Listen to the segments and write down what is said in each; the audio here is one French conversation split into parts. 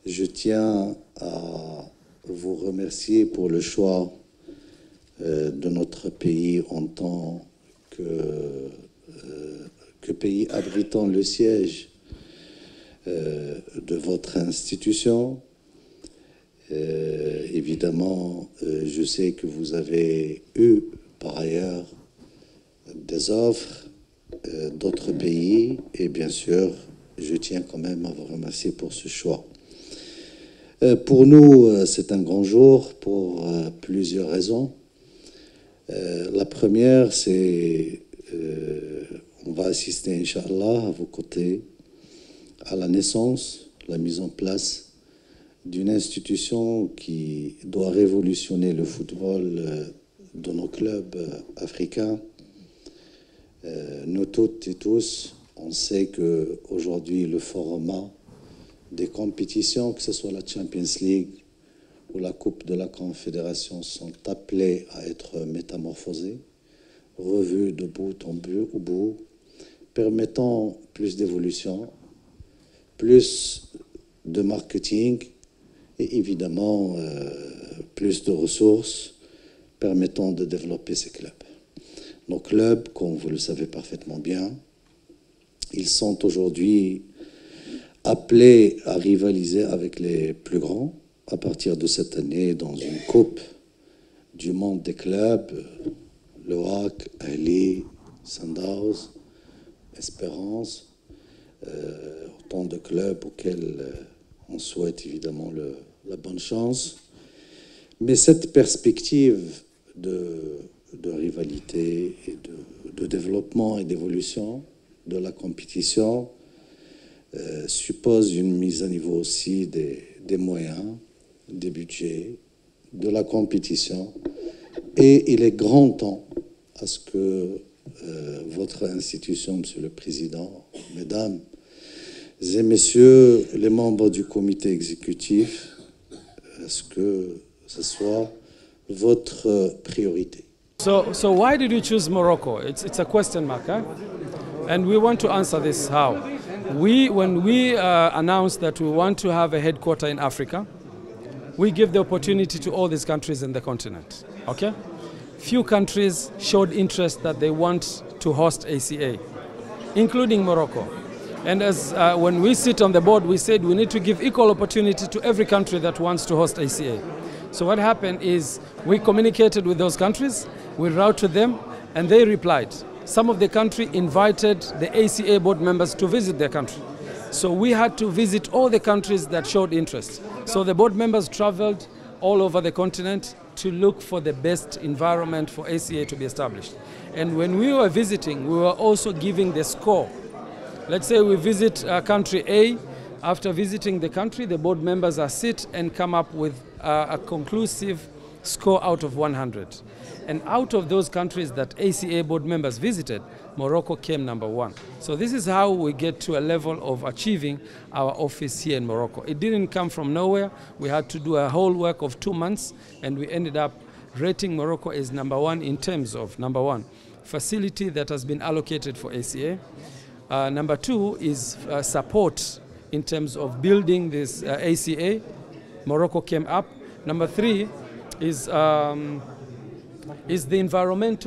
Je tiens à vous remercier pour le choix de notre pays en tant que pays abritant le siège de votre institution. Évidemment, je sais que vous avez eu par ailleurs des offres d'autres pays et bien sûr, je tiens quand même à vous remercier pour ce choix. Pour nous, c'est un grand jour pour plusieurs raisons. La première, c'est on va assister, Inch'Allah, à vos côtés, à la naissance, la mise en place d'une institution qui doit révolutionner le football de nos clubs africains. Nous toutes et tous, on sait qu'aujourd'hui, le format des compétitions, que ce soit la Champions League ou la Coupe de la Confédération, sont appelés à être métamorphosés, revus de bout en bout, permettant plus d'évolution, plus de marketing et évidemment plus de ressources permettant de développer ces clubs. Nos clubs, comme vous le savez parfaitement bien, ils sont aujourd'hui appelés à rivaliser avec les plus grands à partir de cette année dans une coupe du monde des clubs, le WAC, Ali, Sundowns, Espérance, autant de clubs auxquels on souhaite évidemment la bonne chance. Mais cette perspective de rivalité et de développement et d'évolution de la compétition suppose une mise à niveau aussi des moyens, des budgets, de la compétition. Et il est grand temps à ce que votre institution, Monsieur le Président, Mesdames et Messieurs les membres du comité exécutif, à ce que ce soit votre priorité. So why did you choose Morocco? It's a question mark, huh? And we want to answer this how. When we announced that we want to have a headquarter in Africa, we give the opportunity to all these countries in the continent, okay? Few countries showed interest that they want to host ACA, including Morocco. And as when we sit on the board, we said we need to give equal opportunity to every country that wants to host ACA. So what happened is we communicated with those countries, we wrote to them, and they replied. Some of the country invited the ACA board members to visit their country. So we had to visit all the countries that showed interest. So the board members traveled all over the continent to look for the best environment for ACA to be established. And when we were visiting, we were also giving the score. Let's say we visit country A. After visiting the country, the board members are sit and come up with a conclusive score out of 100. And out of those countries that ACA board members visited, Morocco came #1. So this is how we get to a level of achieving our office here in Morocco. It didn't come from nowhere. We had to do a whole work of 2 months, and we ended up rating Morocco as #1 in terms of, #1, facility that has been allocated for ACA. #2 is support in terms of building this ACA. Morocco came up. #3 is the environment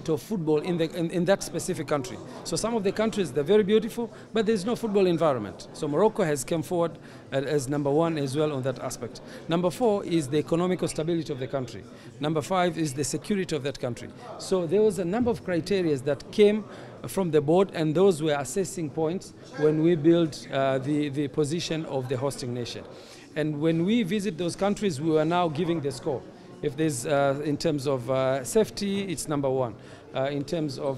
of football in that specific country. So some of the countries, they're very beautiful, but there's no football environment. So Morocco has come forward as #1 as well on that aspect. #4 is the economical stability of the country. #5 is the security of that country. So there was a number of criteria that came from the board, and those were assessing points when we built the position of the hosting nation. And when we visit those countries, we are now giving the score. If there's, in terms of safety, it's #1. In terms of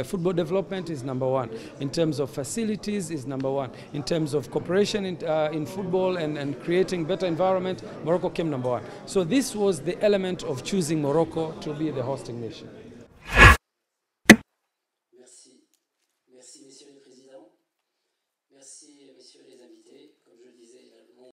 football development, is #1. In terms of facilities, is #1. In terms of cooperation in football and creating better environment, Morocco came #1. So this was the element of choosing Morocco to be the hosting nation.